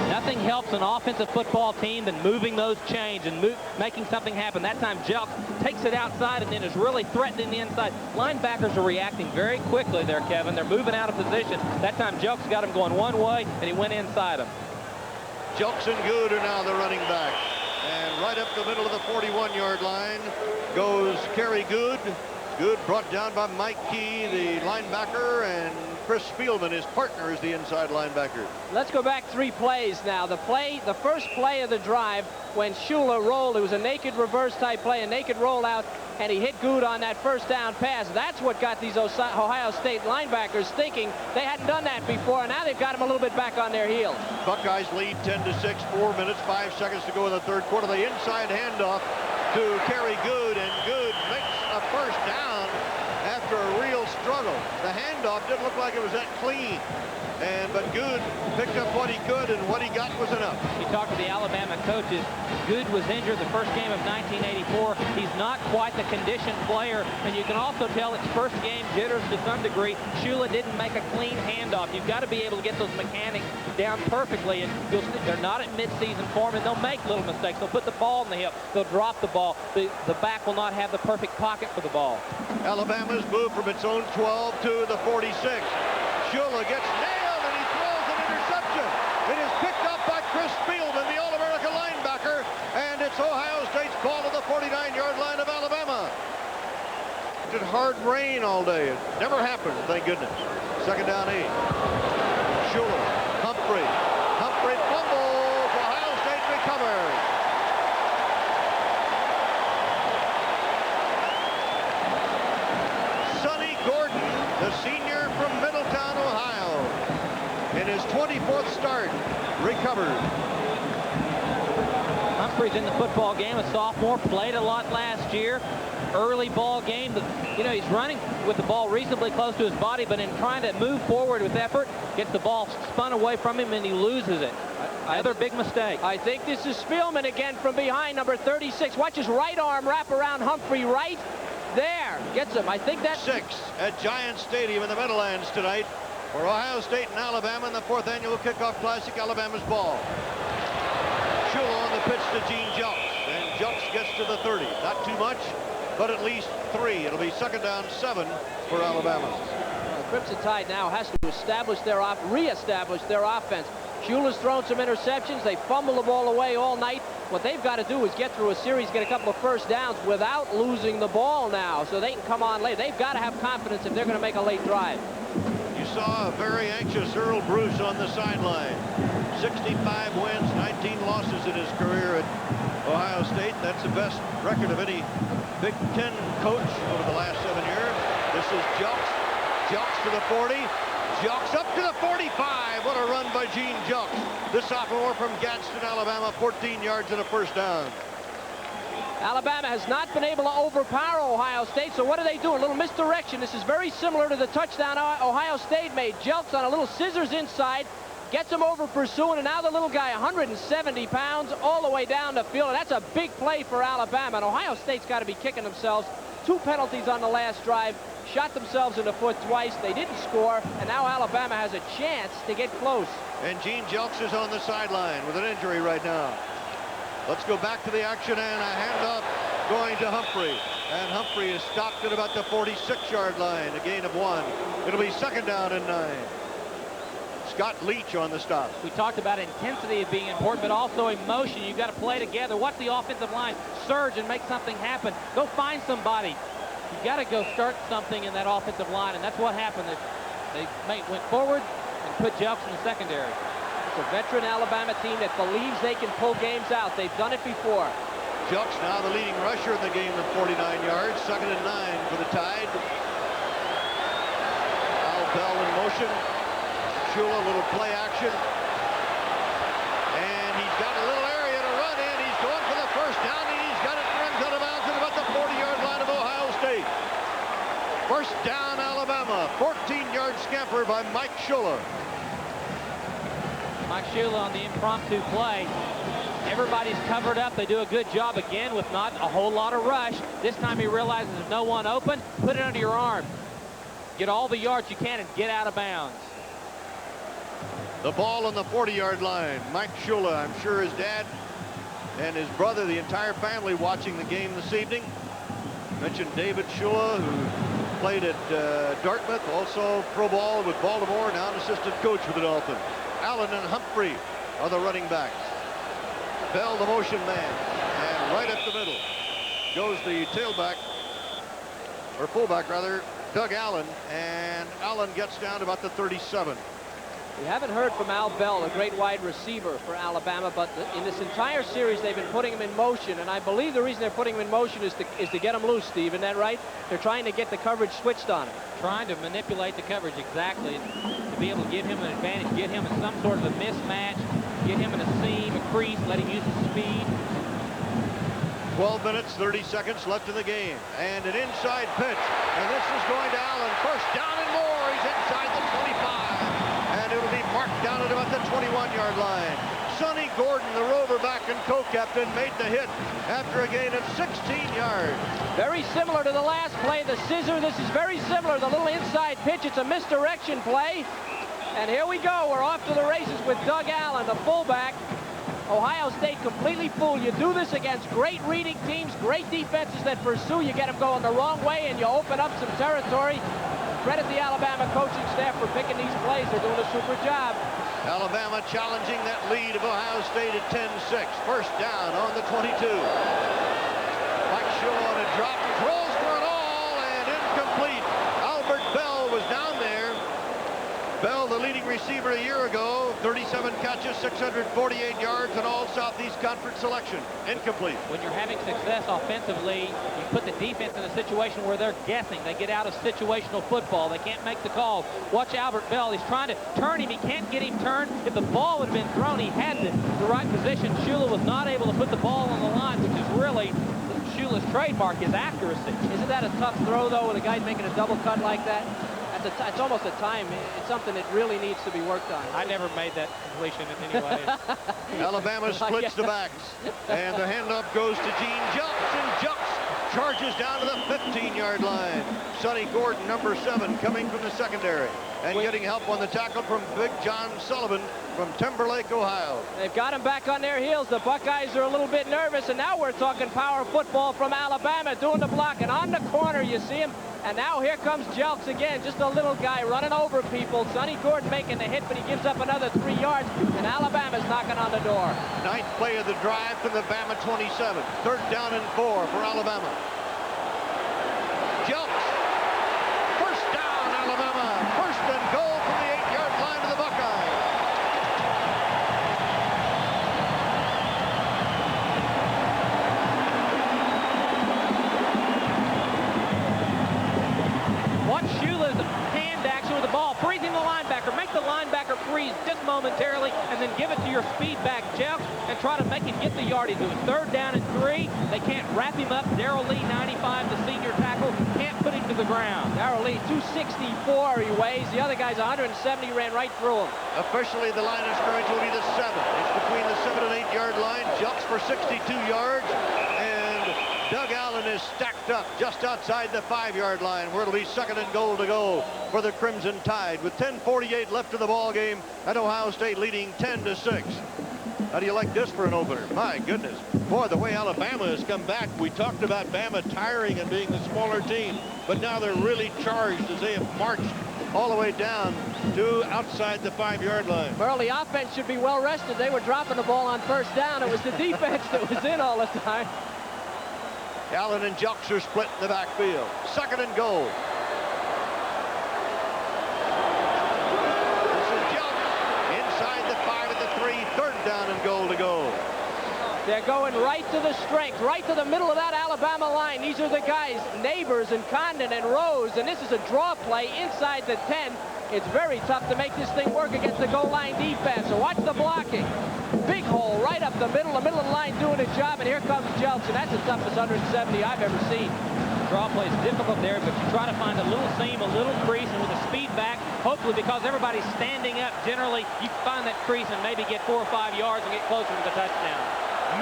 Nothing helps an offensive football team than moving those chains and making something happen. That time Jelks takes it outside and then is really threatening the inside. Linebackers are reacting very quickly there, Kevin. They're moving out of position. That time Jelks got him going one way and he went inside him. Jelks and Good are now the running back. And right up the middle of the 41-yard line goes Kerry Good. Good brought down by Mike Key, the linebacker, and Chris Spielman, his partner, is the inside linebacker. Let's go back 3 plays now. The first play of the drive, when Shula rolled, it was a naked reverse type play, a naked rollout, and he hit Good on that first down pass. That's what got these Ohio State linebackers thinking. They hadn't done that before, and now they've got him a little bit back on their heels. Buckeyes lead 10-6, 4 minutes, 5 seconds to go in the third quarter. The inside handoff to Kerry Good, and Good makes a first down after a real struggle. The handoff didn't look like it was that clean, but Good picked up what he could, and what he got was enough. You talked to the Alabama coaches. Good was injured the first game of 1984. He's not quite the conditioned player, and you can also tell it's first game jitters to some degree. Shula didn't make a clean handoff. You've got to be able to get those mechanics down perfectly, and they're not at midseason form, and they'll make little mistakes. They'll put the ball in the hip. They'll drop the ball. The back will not have the perfect pocket for the ball. Alabama's moved from its own 12 to the 46. Shula gets nailed, and he throws an interception. It is picked up by Chris Spielman, the All-America linebacker, and it's Ohio State's ball to the 49-yard line of Alabama. It did hard rain all day. It never happened, thank goodness. Second down 8. Shula, Humphrey fumbles. Ohio State recovers. Sonny Gordon, the senior from Middletown, Ohio, in his 24th start, recovered. Humphrey's in the football game, a sophomore, played a lot last year. Early ball game, he's running with the ball reasonably close to his body, but in trying to move forward with effort, gets the ball spun away from him and he loses it. Another big mistake. I think this is Spielman again from behind, number 36. Watch his right arm wrap around Humphrey right there. Gets him. I think that's 6 at Giant Stadium in the Meadowlands tonight for Ohio State and Alabama in the 4th annual Kickoff Classic. Alabama's ball. Shula on the pitch to Gene Jelks, and Jelks gets to the 30. Not too much, but at least 3. It'll be second down 7 for Alabama. Crimson Tide now has to reestablish their offense. Shula's thrown some interceptions. They fumble the ball away all night. What they've got to do is get through a series, get a couple of first downs without losing the ball now, so they can come on late. They've got to have confidence if they're going to make a late drive. You saw a very anxious Earl Bruce on the sideline. 65 wins, 19 losses in his career at Ohio State. That's the best record of any Big Ten coach over the last 7 years. This is Jelks. Jelks to the 40. Jelks up to the 45. What a run by Gene Jelks, the sophomore from Gadsden, Alabama. 14 yards and a first down. Alabama has not been able to overpower Ohio State, so what do they do? A little misdirection. This is very similar to the touchdown Ohio State made. Jelks on a little scissors inside, gets him over pursuing, and now the little guy, 170 pounds, all the way down the field. And that's a big play for Alabama, and Ohio State's got to be kicking themselves. 2 penalties on the last drive, shot themselves in the foot twice. They didn't score, and now Alabama has a chance to get close. And Gene Jelks is on the sideline with an injury right now. Let's go back to the action, and a handoff going to Humphrey. And Humphrey is stopped at about the 46-yard line, a gain of 1. It'll be 2nd down and 9. Scott Leach on the stop. We talked about intensity as being important, but also emotion. You've got to play together. Watch the offensive line surge and make something happen. Go find somebody. You've got to go start something in that offensive line, and that's what happened. They went forward and put Jelks in the secondary. It's a veteran Alabama team that believes they can pull games out. They've done it before. Jelks now the leading rusher in the game with 49 yards. 2nd and 9 for the Tide. Al Bell in motion. Shula, a little play action. And he's got a little area to run in. He's going for the first down, and he's got it runs out of bounds at about the 40-yard line of Ohio State. First down, Alabama. 14-yard scamper by Mike Shula. Mike Shula on the impromptu play. Everybody's covered up. They do a good job again with not a whole lot of rush. This time he realizes there's no one open. Put it under your arm. Get all the yards you can and get out of bounds. The ball on the 40-yard line. Mike Shula, I'm sure his dad and his brother, the entire family watching the game this evening. Mentioned David Shula, who played at Dartmouth, also pro ball with Baltimore, now an assistant coach for the Dolphins. Allen and Humphrey are the running backs. Bell, the motion man, and right up the middle goes the tailback, or fullback rather, Doug Allen, and Allen gets down to about the 37. We haven't heard from Al Bell, the great wide receiver for Alabama, but in this entire series they've been putting him in motion, and I believe the reason they're putting him in motion is to get him loose, Steve. Isn't that right? They're trying to get the coverage switched on him. Trying to manipulate the coverage, exactly, to be able to give him an advantage, get him in some sort of a mismatch, get him in a seam, a crease, let him use his speed. 12 minutes, 30 seconds left in the game, and an inside pitch, and this is going to Allen. First down and more. He's inside the 25. And it'll be marked down at about the 21-yard line. Sonny Gordon, the Rover back and co-captain, made the hit after a gain of 16 yards. Very similar to the last play, the scissor. This is very similar, the little inside pitch. It's a misdirection play. And here we go. We're off to the races with Doug Allen, the fullback. Ohio State completely fooled. You do this against great reading teams, great defenses that pursue. You get them going the wrong way, and you open up some territory. Credit the Alabama coaching staff for picking these plays. They're doing a super job. Alabama challenging that lead of Ohio State at 10-6. First down on the 22. Mike Shula on a drop, throws for it all, and incomplete. Albert Bell was down there. Bell, the leading receiver a year ago, 37 catches, 648 yards, and all Southeast Conference selection. Incomplete. When you're having success offensively, you put the defense in a situation where they're guessing. They get out of situational football. They can't make the call. Watch Albert Bell. He's trying to turn him. He can't get him turned. If the ball would have been thrown, he had the right position. Shula was not able to put the ball on the line, which is really Shula's trademark, his accuracy. Isn't that a tough throw, though, with a guy making a double cut like that? It's almost a time. It's something that really needs to be worked on. I never made that completion in any way. Alabama splits the backs, and the handoff goes to Gene Jelks, and Jelks charges down to the 15-yard line. Sonny Gordon, number 7, coming from the secondary, and getting help on the tackle from Big John Sullivan from Timberlake, Ohio. They've got him back on their heels. The Buckeyes are a little bit nervous, and now we're talking power football from Alabama, doing the block, and on the corner you see him. And now here comes Jelks again, just a little guy running over people. Sonny Gordon making the hit, but he gives up another 3 yards, and Alabama's knocking on the door. 9th play of the drive from the Bama 27. 3rd down and 4 for Alabama. Jelks. First down, Alabama. First and goal from the 8-yard line of the Buckeyes. Watch Shula's hand action with the ball, freezing the linebacker. Make the linebacker freeze just momentarily, and then give it to your speed back, Jelks. and try to make him get the yardage. It was 3rd down and 3. They can't wrap him up. Darrell Lee, 95, the senior tackle, can't put him to the ground. Darrell Lee, 264 he weighs. The other guy's 170, ran right through him. Officially, the line of scrimmage will be the 7. It's between the 7 and 8 yard line. Jelks for 62 yards. And Doug Allen is stacked up just outside the 5-yard line, where it'll be 2nd and goal to go for the Crimson Tide, with 10:48 left in the ball game, and Ohio State leading 10-6. How do you like this for an opener? My goodness. Boy, the way Alabama has come back, we talked about Bama tiring and being the smaller team, but now they're really charged as they have marched all the way down to outside the 5-yard line. Well, the offense should be well rested. They were dropping the ball on 1st down. It was the defense that was in all the time. Allen and Jelks are split in the backfield. 2nd and goal. This is Jelks inside the 5 at the 3. 3rd down and goal to go. They're going right to the strength, right to the middle of that Alabama line. These are the guys, Neighbors and Condon and Rose, and this is a draw play inside the 10. It's very tough to make this thing work against the goal line defense. So watch the blocking. Big hole right up the middle of the line doing a job, and here comes Jelks, and that's the toughest 170 I've ever seen. Draw play is difficult there, but you try to find a little seam, a little crease, and with a speed back, hopefully because everybody's standing up, generally you find that crease and maybe get 4 or 5 yards and get closer to the touchdown.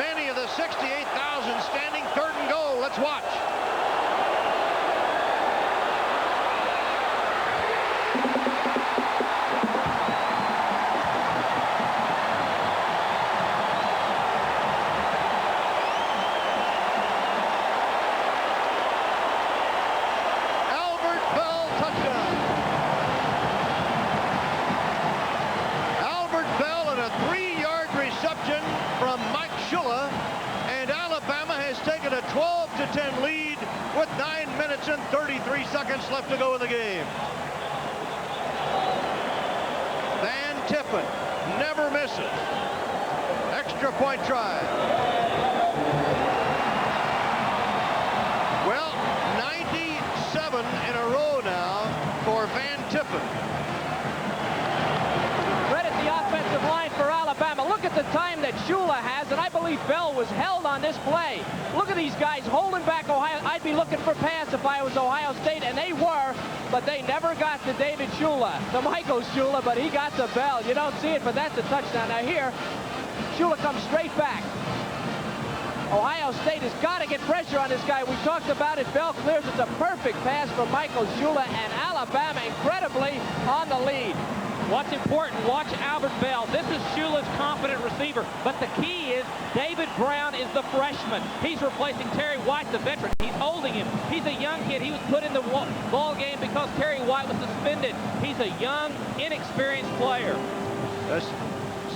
Many of the 68,000 standing. 3rd and goal. Let's watch. A 12-10 lead with 9 minutes and 33 seconds left to go in the game. Van Tippen never misses. Extra point try. Well, 97 in a row now for Van Tippen. Credit the offensive line for Alabama. Look at the time that Shula has, and I believe Bell was held on this play. Look at these guys holding back Ohio. I'd be looking for pass if I was Ohio State, and they were, but they never got to David Shula, to Michael Shula, but he got to Bell. You don't see it, but that's a touchdown. Now here, Shula comes straight back. Ohio State has got to get pressure on this guy. We talked about it. Bell clears. It's a perfect pass for Michael Shula, and Alabama incredibly on the lead. What's important, watch Albert Bell. This is Shula's confident receiver, but the key is David Brown is the freshman. He's replacing Terry White, the veteran. He's holding him. He's a young kid. He was put in the ball game because Terry White was suspended. He's a young, inexperienced player. That's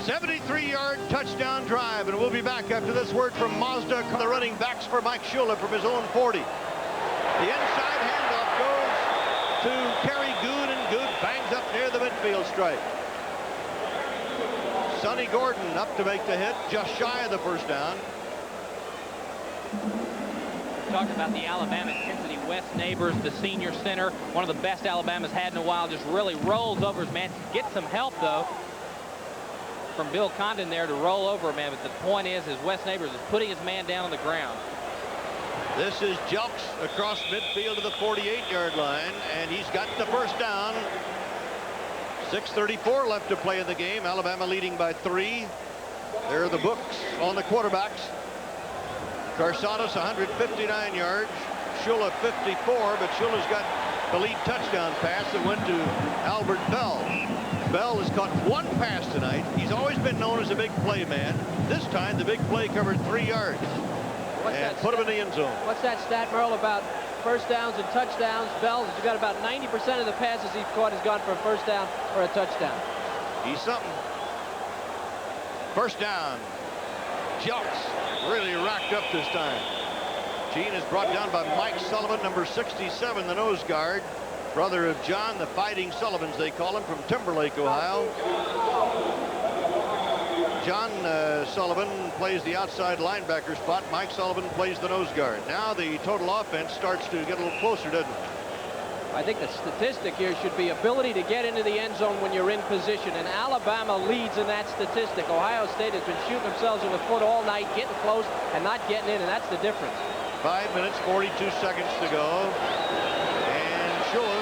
73-yard touchdown drive, and we'll be back after this word from Mazda. The running backs for Mike Shula from his own 40. The inside handoff goes to Kerry Good, and Good bangs up near the midfield stripe. Sonny Gordon up to make the hit, just shy of the 1st down. Talked about the Alabama intensity. Wes Neighbors, the senior center, one of the best Alabama's had in a while, just really rolls over his man. Gets some help, though, from Bill Condon there to roll over a man. But the point is Wes Neighbors is putting his man down on the ground. This is Jelks across midfield to the 48-yard line, and he's got the 1st down. 6:34 left to play in the game. Alabama leading by 3. There are the books on the quarterbacks. Carsanos 159 yards. Shula 54, but Shula's got the lead touchdown pass that went to Albert Bell. Bell has caught 1 pass tonight. He's always been known as a big play man. This time the big play covered 3 yards. And put him in the end zone. What's that stat, Merle, about 1st downs and touchdowns? Bell has got about 90% of the passes he's caught has gone for a 1st down or a touchdown. He's something. 1st down. Jelks really racked up this time. Gene is brought down by Mike Sullivan, number 67, the nose guard. Brother of John, the Fighting Sullivans, they call him, from Timberlake, Ohio. John Sullivan plays the outside linebacker spot. Mike Sullivan plays the nose guard. Now the total offense starts to get a little closer, doesn't it? I think the statistic here should be ability to get into the end zone when you're in position, and Alabama leads in that statistic. Ohio State has been shooting themselves in the foot all night, getting close and not getting in, and that's the difference. 5 minutes, 42 seconds to go. And Shula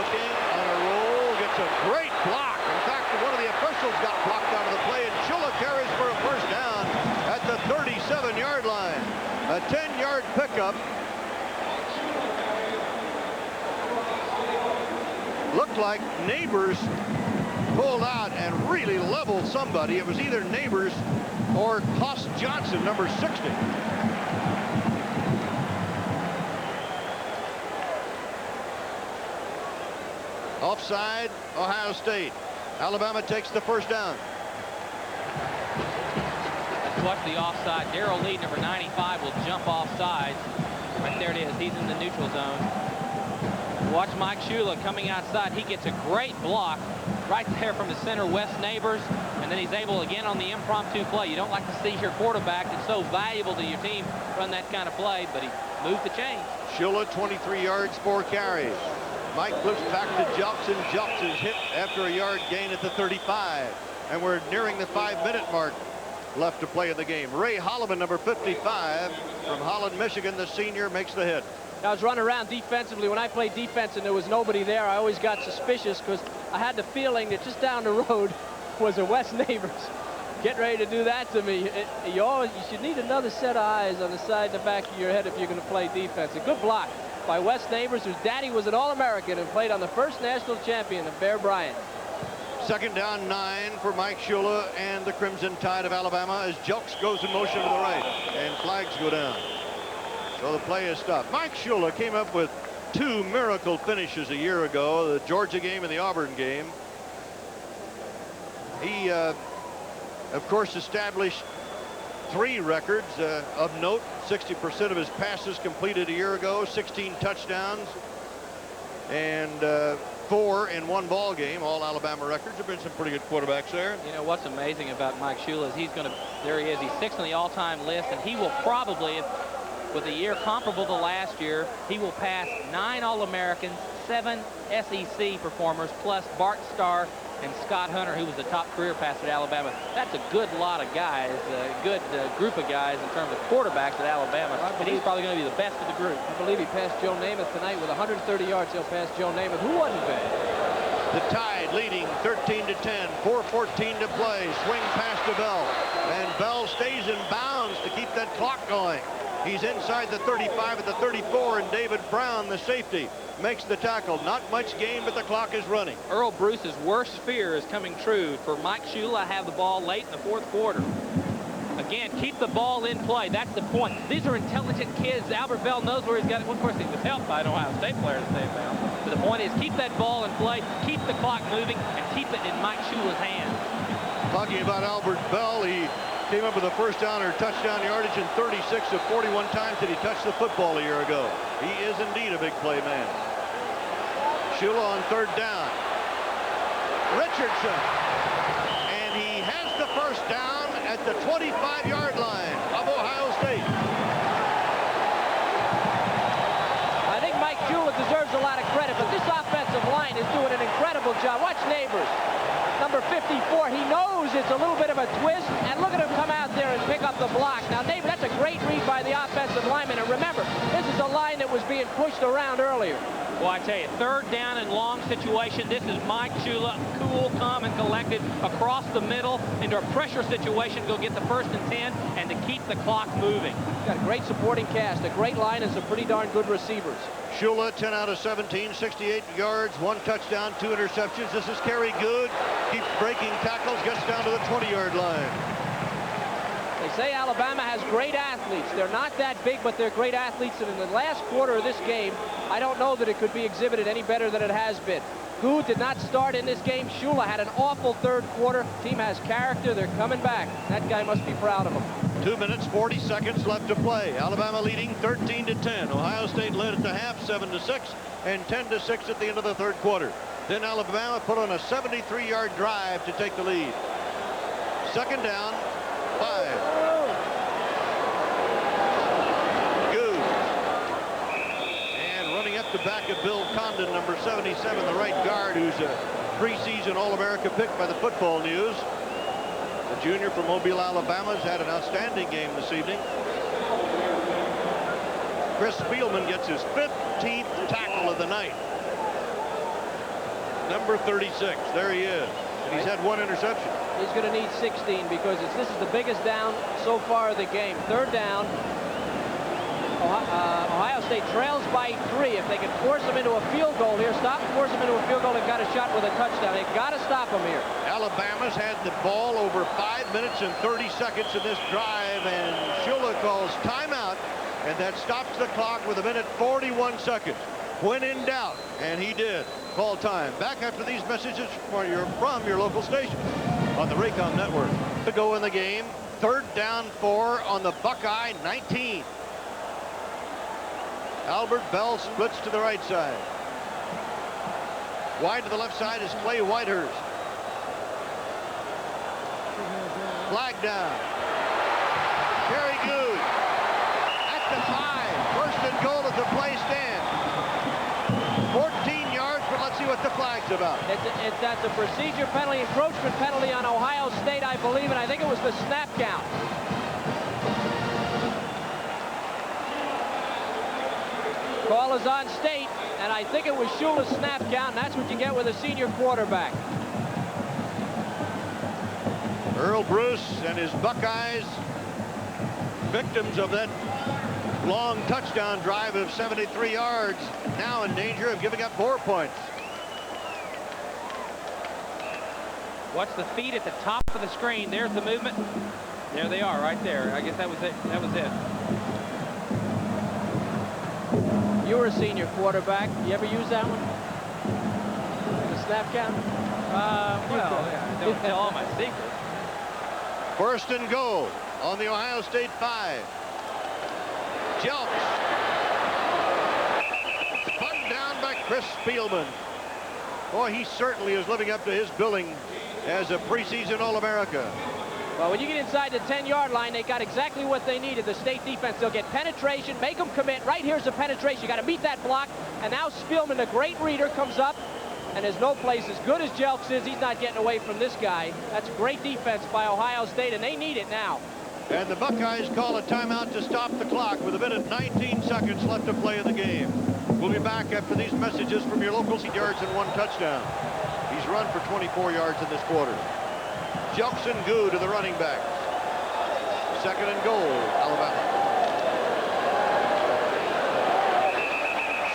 looking on a roll, gets a great block. In fact, one of the officials got blocked out of the play, and Shula carries for a first down at the 37-yard line. A 10-yard pickup. Looked like Neighbors pulled out and really leveled somebody. It was either Neighbors or Hoss Johnson, number 60. Offside, Ohio State. Alabama takes the first down. Let's watch the offside. Darrell Lee, number 95, will jump offside. Right there it is. He's in the neutral zone. Watch Mike Shula coming outside. He gets a great block right there from the center, Wes Neighbors, and then he's able again on the impromptu play. You don't like to see your quarterback that's so valuable to your team run that kind of play, but he moved the chains. Shula, 23 yards, 4 carries. Mike flips back to Jelks, and Jelks is hit after a yard gain at the 35. And we're nearing the 5-minute mark left to play in the game. Ray Holloman, number 55, from Holland, Michigan, the senior, makes the hit. I was running around defensively. When I played defense and there was nobody there, I always got suspicious because I had the feeling that just down the road was a Wes Neighbors. Get ready to do that to me. You should need another set of eyes on the side and the back of your head if you're going to play defense. A good block by Wes Neighbors, whose daddy was an All-American and played on the first national champion of Bear Bryant. Second down, 9 for Mike Shula and the Crimson Tide of Alabama as Jelks goes in motion to the right and flags go down. So the play is stopped. Mike Shula came up with 2 miracle finishes a year ago, the Georgia game and the Auburn game. He, of course, established 3 records of note. 60% of his passes completed a year ago, 16 touchdowns, and 4 in 1 ball game. All Alabama records. Have been some pretty good quarterbacks there. You know what's amazing about Mike Shula is he's going to, there he is, he's 6th on the all-time list, and he will probably, with a year comparable to last year, he will pass 9 All-Americans, 7 SEC performers, plus Bart Starr and Scott Hunter, who was the top career passer at Alabama. That's a good lot of guys, a good group of guys in terms of quarterbacks at Alabama. And he's probably going to be the best of the group. I believe he passed Joe Namath tonight with 130 yards. He'll pass Joe Namath, who wasn't bad. The Tide leading 13-10, 4:14 to play. Swing pass to Bell, and Bell stays in bounds to keep that clock going. He's inside the 35 at the 34, and David Brown, the safety, makes the tackle. Not much gain, but the clock is running. Earl Bruce's worst fear is coming true. For Mike Shula, have the ball late in the 4th quarter. Again, keep the ball in play. That's the point. These are intelligent kids. Albert Bell knows where he's got it. Well, of course, he was helped by an Ohio State player to save down. But the point is, keep that ball in play, keep the clock moving, and keep it in Mike Shula's hands. Talking about Albert Bell, he came up with a first down or touchdown yardage in 36 of 41 times that he touched the football a year ago. He is indeed a big play man. Shula on 3rd down. Richardson. And he has the first down at the 25-yard line of Ohio State. I think Mike Shula deserves a lot of credit, but this offensive line is doing an incredible job. Watch Neighbors. Number 54, he knows it's a little bit of a twist, and look at him come out there and pick up the block. Now, Neighbors, that's a great read by the offensive lineman, and remember, this is a line that was being pushed around earlier. Well, I tell you, 3rd down and long situation. This is Mike Shula, cool, calm, and collected across the middle into a pressure situation to go get the 1st and 10 and to keep the clock moving. Got a great supporting cast, a great line, and some pretty darn good receivers. Shula, 10 out of 17, 68 yards, 1 touchdown, 2 interceptions. This is Kerry Good. Keeps breaking tackles, gets down to the 20-yard line. They say Alabama has great athletes. They're not that big, but they're great athletes. And in the last quarter of this game, I don't know that it could be exhibited any better than it has been. Good did not start in this game. Shula had an awful 3rd quarter. Team has character. They're coming back. That guy must be proud of them. 2 minutes, 40 seconds left to play. Alabama leading 13-10. Ohio State led at the half, 7-6, and 10-6 at the end of the 3rd quarter. Then Alabama put on a 73-yard drive to take the lead. 2nd down, 5. Good. And running up off the back of Bill Condon, number 77, the right guard, who's a preseason All-America pick by the Football News. The junior from Mobile, Alabama, has had an outstanding game this evening. Chris Spielman gets his 15th tackle of the night. Number 36, there he is. And he's had one interception. He's going to need 16 because this is the biggest down so far of the game. Third down. Ohio State trails by 3. If they can force them into a field goal here, stop and force them into a field goal, they've got a shot with a touchdown. They've got to stop them here. Alabama's had the ball over 5 minutes and 30 seconds in this drive, and Shula calls timeout, and that stops the clock with 1:41 seconds. When in doubt, and he did. Call time. Back after these messages from your local station on the Raycom Network. To go in the game, 3rd down 4 on the Buckeye 19. Albert Bell splits to the right side. Wide to the left side is Clay Whitehurst. Flag down. Very good. At the 5. 1st and goal at the play stand. 14 yards, but let's see what the flag's about. That's a procedure penalty, encroachment penalty on Ohio State, I believe, and I think it was the snap count. Call is on State, and I think it was Shula's snap count, and that's what you get with a senior quarterback. Earl Bruce and his Buckeyes, victims of that long touchdown drive of 73 yards, now in danger of giving up 4 points. Watch the feet at the top of the screen. There's the movement. There they are right there. I guess that was it. That was it. You were a senior quarterback. You ever use that one? The snap count? Well, yeah, don't tell all my secrets. 1st and goal on the Ohio State 5. Jelks. Spun down by Chris Spielman. Boy, he certainly is living up to his billing as a preseason All-America. Well, when you get inside the 10-yard line, they got exactly what they needed. The State defense, they'll get penetration, make them commit. Right here's the penetration. You got to beat that block. And now Spielman, the great reader, comes up. And there's no place as good as Jelks is. He's not getting away from this guy. That's great defense by Ohio State, and they need it now. And the Buckeyes call a timeout to stop the clock with 1:19 seconds left to play in the game. We'll be back after these messages from your local 6 yards and 1 touchdown. He's run for 24 yards in this quarter. Jelks and Goo to the running backs. 2nd and goal, Alabama.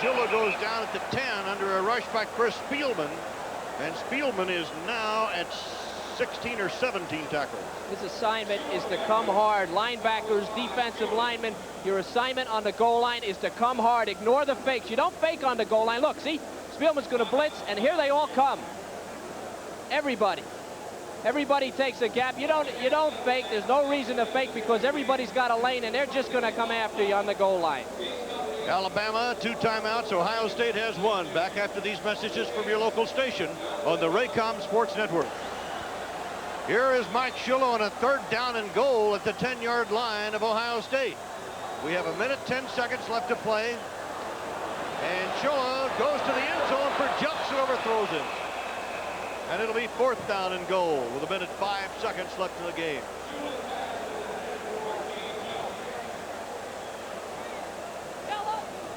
Shula goes down at the 10 under a rush by Chris Spielman. And Spielman is now at 16 or 17 tackles. His assignment is to come hard. Linebackers, defensive linemen, your assignment on the goal line is to come hard. Ignore the fakes. You don't fake on the goal line. Look, see, Spielman's going to blitz, and here they all come. Everybody. Everybody takes a gap. You don't fake. There's no reason to fake because everybody's got a lane, and they're just going to come after you on the goal line. Alabama, 2 timeouts. Ohio State has 1. Back after these messages from your local station on the Raycom Sports Network. Here is Mike Shula on a 3rd down and goal at the 10-yard line of Ohio State. We have 1:10 left to play. And Shula goes to the end zone for Jelks and overthrows him. And it'll be 4th down and goal with 1:05 left in the game.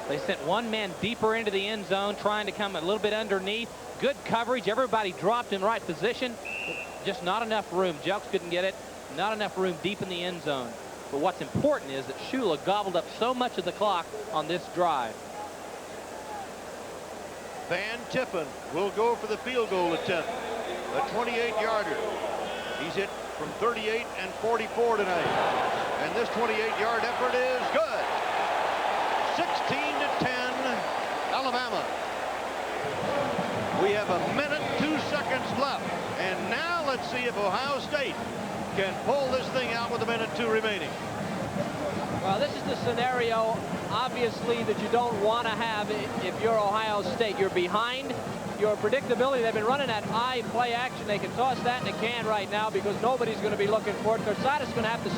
They sent one man deeper into the end zone, trying to come a little bit underneath. Good coverage. Everybody dropped in the right position. Just not enough room. Jelks couldn't get it. Not enough room deep in the end zone. But what's important is that Shula gobbled up so much of the clock on this drive. Van Tiffen will go for the field goal attempt. A 28-yarder. He's hit from 38 and 44 tonight. And this 28-yard effort is good. 16-10, Alabama. We have 1:02 left. And now let's see if Ohio State can pull this thing out with 1:02 remaining. Well, this is the scenario, obviously, that you don't want to have if you're Ohio State. You're behind. Your predictability, they've been running that I play action. They can toss that in the can right now because nobody's going to be looking for it. Corsadas going to have to